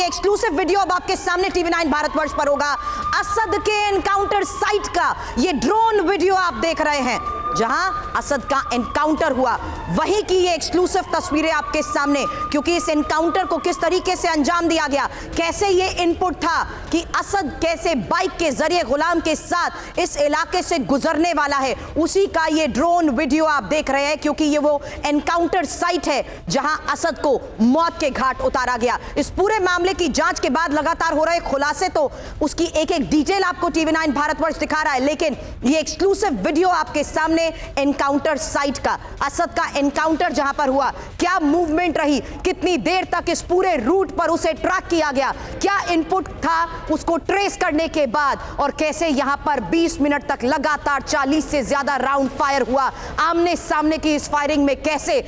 Exclusive video अब आपके सामने टीवी9 भारतवर्ष पर होगा। असद के एनकाउंटर साइट का ये ड्रोन वीडियो आप देख रहे हैं, जहां असद का एनकाउंटर हुआ, वहीं की ये एक्सक्लूसिव तस्वीरें आपके सामने, क्योंकि इस एनकाउंटर को किस तरीके से अंजाम दिया गया, कैसे ये इनपुट था कि असद कैसे बाइक के जरिए गुलाम के साथ इस इलाके से गुजरने वाला है, उसी का ये ड्रोन वीडियो आप देख रहे हैं। क्योंकि ये वो एनकाउंटर साइट है जहां असद को मौत के घाट उतारा गया। इस पूरे मामले की जांच के बाद लगातार हो रहे खुलासे, तो उसकी एक एक डिटेल आपको टीवी9 भारतवर्ष दिखा रहा है, लेकिन ये एक्सक्लूसिव वीडियो आपके सामने एनकाउंटर साइट का, असद का एनकाउंटर जहां पर हुआ, क्या मूवमेंट रही, कितनी देर तक इस पूरे रूट पर उसे ट्रैक किया गया, क्या इनपुट था उसको ट्रेस करने के बाद, और कैसे यहां पर 20 मिनट तक लगातार 40 से ज्यादा राउंड फायर हुआ। आमने सामने की इस फायरिंग में कैसे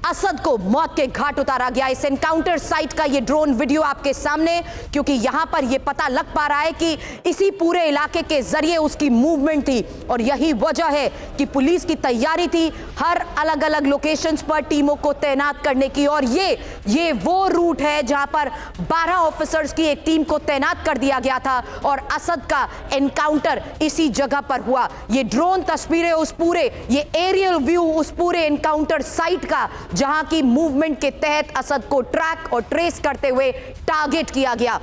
असद को मौत के घाट उतारा गया। इस एनकाउंटर साइट का ये ड्रोन वीडियो आपके सामने, क्योंकि यहां पर ये पता लग पा रहा है कि इसी पूरे इलाके के जरिए उसकी मूवमेंट थी, और यही वजह है कि पुलिस की तैयारी थी हर अलग अलग लोकेशंस पर टीमों को तैनात करने की। और ये वो रूट है जहां पर 12 ऑफिसर्स की एक टीम को तैनात कर दिया गया था, और असद का एनकाउंटर इसी जगह पर हुआ। ये ड्रोन तस्वीरें उस पूरे, ये एरियल व्यू उस पूरे एनकाउंटर साइट का, जहां की मूवमेंट के तहत असद को ट्रैक और ट्रेस करते हुए टारगेट किया गया।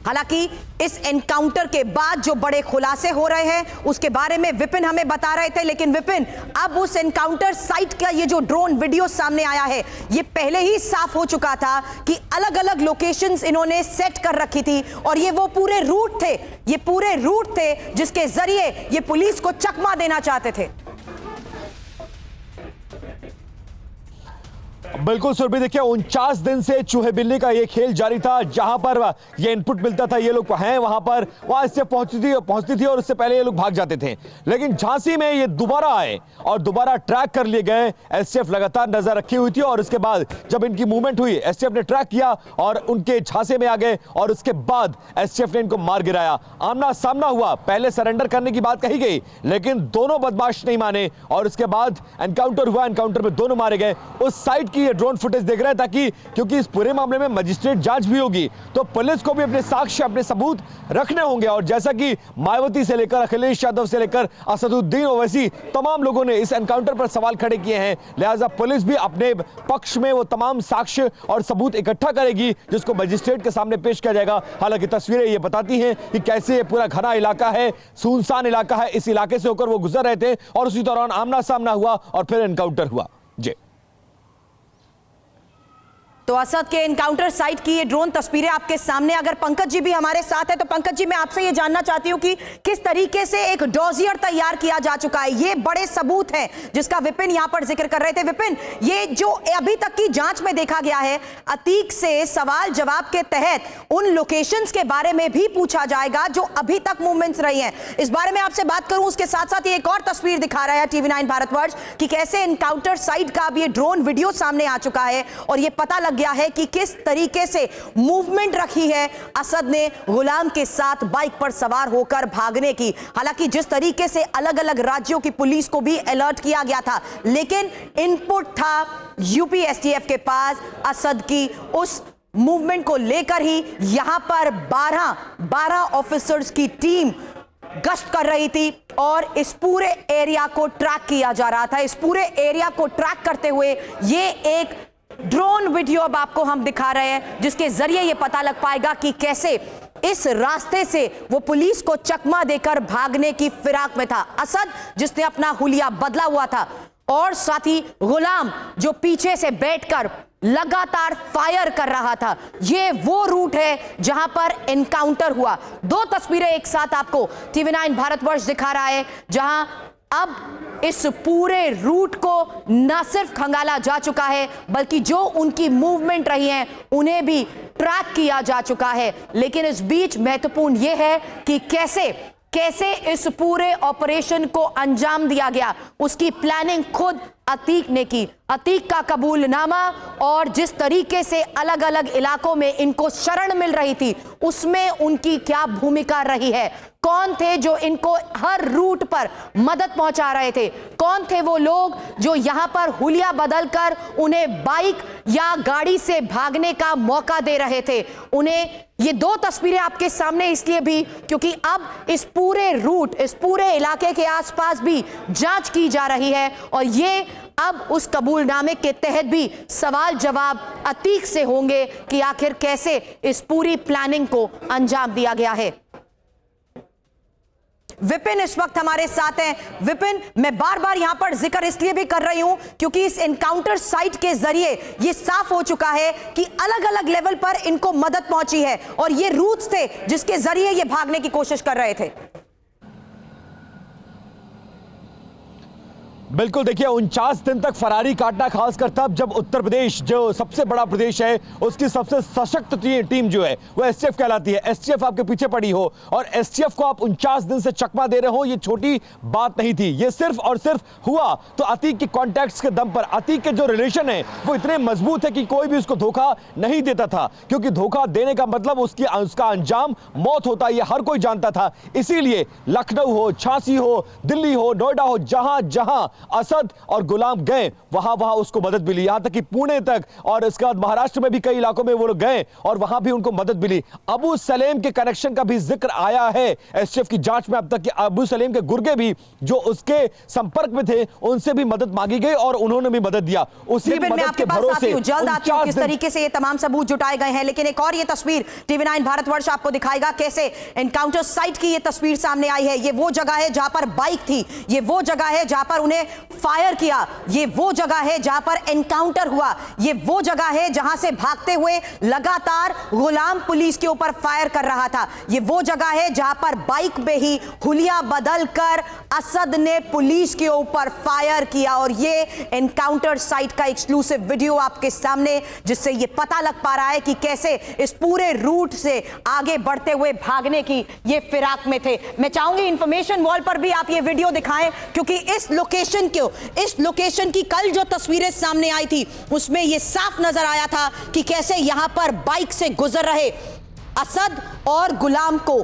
हालांकि इस एनकाउंटर के बाद जो बड़े खुलासे हो रहे हैं उसके बारे में विपिन हमें बता रहे थे, लेकिन विपिन, अब उस एनकाउंटर साइट का ये जो ड्रोन वीडियो सामने आया है, ये पहले ही साफ हो चुका था कि अलग अलग लोकेशंस इन्होंने सेट कर रखी थी, और ये वो पूरे रूट थे, ये पूरे रूट थे जिसके जरिए ये पुलिस को चकमा देना चाहते थे। बिल्कुल सुरभि, देखिए 49 दिन से चूहे बिल्ली का ये खेल जारी था। जहां पर ये इनपुट मिलता था, ये लोग हैं वहां इससे पहुंचती थी और उससे पहले ये लोग भाग जाते थे। लेकिन झांसी में ये दोबारा आए और दोबारा ट्रैक कर लिए गए। एसटीएफ लगातार नजर रखी हुई थी, और उसके बाद जब इनकी मूवमेंट हुई, एसटीएफ ने ट्रैक किया और उनके झांसे में आ गए, और उसके बाद एसटीएफ ने इनको मार गिराया। आमना सामना हुआ, पहले सरेंडर करने की बात कही गई, लेकिन दोनों बदमाश नहीं माने, और उसके बाद एनकाउंटर हुआ। एनकाउंटर में दोनों मारे गए। उस साइड की ये ड्रोन फुटेज देख रहे हैं, ताकि क्योंकि इस पूरे मामले में मजिस्ट्रेट जांच भी होगी, तो पुलिस को भी अपने साक्ष्य, अपने सबूत रखने होंगे। और जैसा कि मायावती से लेकर अखिलेश यादव से लेकर असदुद्दीन ओवैसी, तमाम लोगों ने इस एनकाउंटर पर सवाल खड़े किए हैं, लिहाजा पुलिस भी अपने पक्ष में वो तमाम साक्ष्य और सबूत इकट्ठा करेगी, जिसको मजिस्ट्रेट के सामने पेश किया जाएगा। हालांकि तस्वीरें ये बताती हैं कि कैसे ये पूरा घना इलाका है, सुनसान इलाका है, इस इलाके से होकर वो गुजर रहे थे, और उसी दौरान आमना सामना हुआ और फिर एनकाउंटर हुआ। जी, तो असद के एनकाउंटर साइट की ये ड्रोन तस्वीरें आपके सामने। अगर पंकज जी भी हमारे साथ है, तो पंकज जी, मैं आपसे ये जानना चाहती हूँ कि किस तरीके से एक डॉजियर तैयार किया जा चुका है। ये बड़े सबूत हैं जिसका विपिन यहां पर जिक्र कर रहे थे। विपिन, ये जो अभी तक की जांच में देखा गया है, अतीक से सवाल जवाब के तहत उन लोकेशंस के बारे में भी पूछा जाएगा जो अभी तक मूवमेंट्स रही हैं। इस बारे में आपसे बात करूं, उसके साथ साथ ये एक और तस्वीर दिखा रहा है टीवी9 भारतवर्ष कि कैसे एनकाउंटर साइट का अब ये ड्रोन वीडियो सामने आ चुका है, और ये पता लग गया है कि किस तरीके से मूवमेंट रखी है असद ने गुलाम के साथ बाइक पर सवार होकर भागने की। हालांकि जिस तरीके से अलग अलग राज्यों की पुलिस को भी अलर्ट किया गया था, लेकिन इनपुट था यूपी एसटीएफ के पास असद की उस मूवमेंट को लेकर ही यहां पर 12 ऑफिसर्स की टीम गश्त कर रही थी, और इस पूरे एरिया को ट्रैक किया जा रहा था। इस पूरे एरिया को ट्रैक करते हुए ये एक ड्रोन वीडियो अब आपको हम दिखा रहे हैं, जिसके जरिए यह पता लग पाएगा कि कैसे इस रास्ते से वो पुलिस को चकमा देकर भागने की फिराक में था असद, जिसने अपना हुलिया बदला हुआ था, और साथ ही गुलाम जो पीछे से बैठकर लगातार फायर कर रहा था। ये वो रूट है जहां पर एनकाउंटर हुआ। दो तस्वीरें एक साथ आपको टीवी9 भारतवर्ष दिखा रहा है, जहां अब इस पूरे रूट को न सिर्फ खंगाला जा चुका है, बल्कि जो उनकी मूवमेंट रही है उन्हें भी ट्रैक किया जा चुका है। लेकिन इस बीच महत्वपूर्ण यह है कि कैसे इस पूरे ऑपरेशन को अंजाम दिया गया, उसकी प्लानिंग खुद अतीक ने की। अतीक का कबूलनामा और जिस तरीके से अलग अलग इलाकों में इनको शरण मिल रही थी, उसमें उनकी क्या भूमिका रही है, कौन थे जो इनको हर रूट पर मदद पहुंचा रहे थे, कौन थे वो लोग जो यहां पर हुलिया बदलकर उन्हें बाइक या गाड़ी से भागने का मौका दे रहे थे। उन्हें ये दो तस्वीरें आपके सामने इसलिए भी क्योंकि अब इस पूरे रूट, इस पूरे इलाके के आसपास भी जांच की जा रही है और ये अब उस कबूलनामे के तहत भी सवाल जवाब अतीक से होंगे कि आखिर कैसे इस पूरी प्लानिंग को अंजाम दिया गया है। विपिन इस वक्त हमारे साथ हैं। विपिन, मैं बार बार यहां पर जिक्र इसलिए भी कर रही हूं क्योंकि इस एनकाउंटर साइट के जरिए यह साफ हो चुका है कि अलग अलग लेवल पर इनको मदद पहुंची है और ये रूट्स थे जिसके जरिए ये भागने की कोशिश कर रहे थे। बिल्कुल, देखिए 49 दिन तक फरारी काटना, खासकर तब जब उत्तर प्रदेश जो सबसे बड़ा प्रदेश है उसकी सबसे सशक्त टीम जो है वो एसटीएफ कहलाती है। एसटीएफ आपके पीछे पड़ी हो और एसटीएफ को आप 49 दिन से चकमा दे रहे हो, ये छोटी बात नहीं थी। ये सिर्फ और सिर्फ हुआ तो अतीक के कॉन्टैक्ट्स के दम पर। अतीक के जो रिलेशन है वो इतने मजबूत है कि कोई भी उसको धोखा नहीं देता था, क्योंकि धोखा देने का मतलब उसका अंजाम मौत होता है, ये हर कोई जानता था। इसीलिए लखनऊ हो, झांसी हो, दिल्ली हो, नोएडा हो, जहां जहां असद और गुलाम गए वहां वहां उसको मदद मिली, यहां तक कि पुणे तक और इसके बाद महाराष्ट्र में भी कई इलाकों में वो लोग गए और वहां भी उनको मदद मिली। अबू सलेम के कनेक्शन का भी जिक्र आया है एसटीएफ की जांच में अब तक कि अबू सलेम के गुर्गे भी जो उसके संपर्क में थे उनसे भी मदद मांगी गई और उन्होंने भी मदद दिया। उसी मदद के भरोसे जल्द आती हूं किस तरीके से ये तमाम सबूत जुटाए गए हैं। लेकिन एक और ये तस्वीर टीवी9 भारतवर्ष आपको दिखाएगा कैसे एनकाउंटर साइट की ये तस्वीर सामने आई है। ये वो जगह है जहां पर बाइक थी, ये वो जगह है जहां पर उन्हें फायर किया, ये वो जगह है जहां पर एनकाउंटर हुआ, ये वो जगह है जहां से भागते हुए लगातार गुलाम पुलिस के ऊपर फायर कर रहा था, ये वो जगह है जहां पर बाइक में ही हुलिया बदलकर असद ने पुलिस के ऊपर फायर किया। और ये एनकाउंटर साइट का एक्सक्लूसिव वीडियो आपके सामने, जिससे ये पता लग पा रहा है कि कैसे इस पूरे रूट से आगे बढ़ते हुए भागने की ये फिराक में थे। मैं चाहूंगी इंफॉर्मेशन वॉल पर भी आप ये वीडियो दिखाएं क्योंकि इस लोकेशन की कल जो तस्वीरें सामने आई थी उसमें यह साफ नजर आया था कि कैसे यहां पर बाइक से गुजर रहे असद और गुलाम को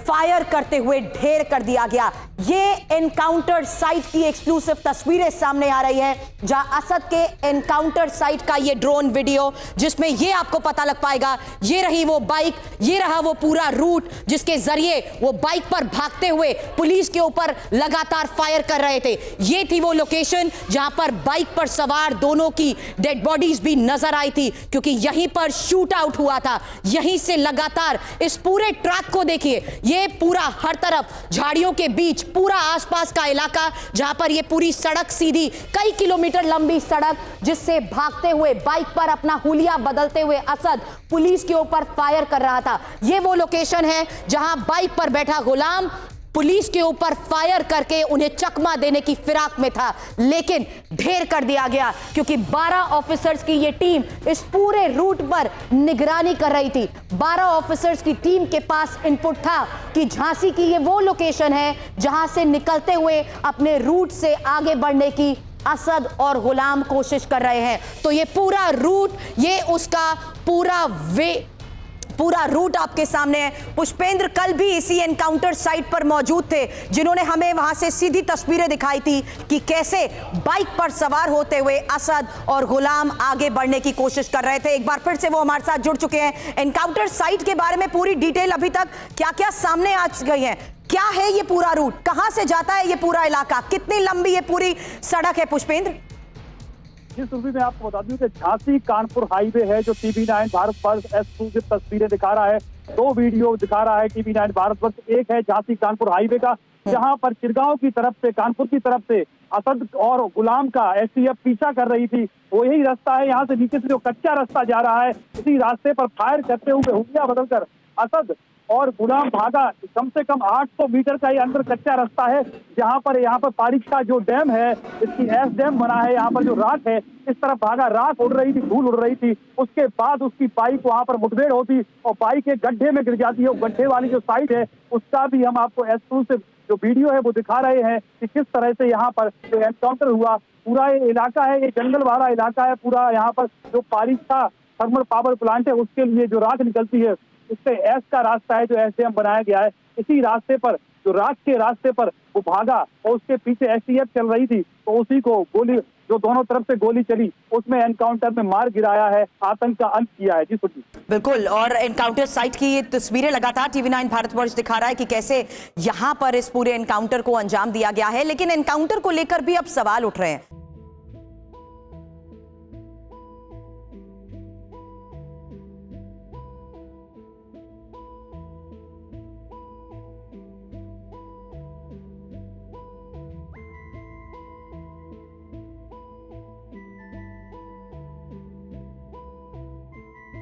फायर करते हुए ढेर कर दिया गया। ये एनकाउंटर साइट की एक्सक्लूसिव तस्वीरें सामने आ रही है जहां असद के एनकाउंटर साइट का ये ड्रोन वीडियो, जिसमें ये आपको पता लग पाएगा ये रही वो बाइक, ये रहा वो पूरा रूट जिसके जरिए वो बाइक पर भागते हुए पुलिस के ऊपर लगातार फायर कर रहे थे। ये थी वो लोकेशन जहां पर बाइक पर सवार दोनों की डेड बॉडीज भी नजर आई थी क्योंकि यहीं पर शूट आउट हुआ था। यहीं से लगातार इस पूरे ट्रैक को देखिए, ये पूरा हर तरफ झाड़ियों के बीच पूरा आसपास का इलाका जहां पर ये पूरी सड़क सीधी कई किलोमीटर लंबी सड़क जिससे भागते हुए बाइक पर अपना हुलिया बदलते हुए असद पुलिस के ऊपर फायर कर रहा था। ये वो लोकेशन है जहां बाइक पर बैठा गुलाम पुलिस के ऊपर फायर करके उन्हें चकमा देने की फिराक में था, लेकिन ढेर कर दिया गया क्योंकि 12 ऑफिसर्स की ये टीम इस पूरे रूट पर निगरानी कर रही थी। 12 ऑफिसर्स की टीम के पास इनपुट था कि झांसी की ये वो लोकेशन है जहां से निकलते हुए अपने रूट से आगे बढ़ने की असद और गुलाम कोशिश कर रहे हैं। तो ये पूरा रूट, ये उसका पूरा रूट आपके सामने है। पुष्पेंद्र कल भी इसी एनकाउंटर साइट पर मौजूद थे, जिन्होंने हमें वहां से सीधी तस्वीरें दिखाई थी कि कैसे बाइक पर सवार होते हुए असद और गुलाम आगे बढ़ने की कोशिश कर रहे थे। एक बार फिर से वो हमारे साथ जुड़ चुके हैं। एनकाउंटर साइट के बारे में पूरी डिटेल अभी तक क्या क्या सामने आ गई है, क्या है ये पूरा रूट, कहां से जाता है ये पूरा इलाका, कितनी लंबी ये पूरी सड़क है पुष्पेंद्र? जी सुरभि, मैं आपको बता दूं कि झांसी कानपुर हाईवे है जो टीवी9 भारतवर्ष एक्सक्लूसिव तस्वीरें दिखा रहा है। 2 वीडियो दिखा रहा है टीवी9 भारतवर्ष। एक है झांसी कानपुर हाईवे का जहां पर चिरगांव की तरफ से, कानपुर की तरफ से असद और गुलाम का एसटीएफ पीछा कर रही थी। वो यही रास्ता है, यहाँ से नीचे से जो कच्चा रास्ता जा रहा है उसी रास्ते पर फायर करते हुए हुलिया बदलकर असद और गुलाम भागा। कम से कम 800 मीटर का ये अंदर कच्चा रास्ता है जहां पर यहाँ पर पारिक का जो डैम है, इसकी एस डैम बना है, यहाँ पर जो राख है इस तरफ भागा, राख उड़ रही थी, धूल उड़ रही थी। उसके बाद उसकी बाइक वहां पर मुठभेड़ होती और बाइक एक गड्ढे में गिर जाती है। वो गड्ढे वाली जो साइड है उसका भी हम आपको एक्सक्लूसिव जो वीडियो है वो दिखा रहे हैं कि किस तरह से यहाँ पर जो एनकाउंटर हुआ। पूरा ये इलाका है, ये जंगल वाला इलाका है पूरा। यहाँ पर जो पारिक का थर्मल पावर प्लांट है उसके लिए जो राख निकलती है उससे एस का रास्ता है जो एसडीएम बनाया गया है, इसी रास्ते पर जो रात के रास्ते पर वो भागा और उसके पीछे एसटीएफ चल रही थी, तो उसी को गोली जो दोनों तरफ से गोली चली उसमें एनकाउंटर में मार गिराया है, आतंक का अंत किया है। जी सुनिए। बिल्कुल, और एनकाउंटर साइट की ये तस्वीरें लगातार TV9 भारतवर्ष दिखा रहा है कि कैसे यहां पर इस पूरे एनकाउंटर को अंजाम दिया गया है, लेकिन एनकाउंटर को लेकर भी अब सवाल उठ रहे हैं।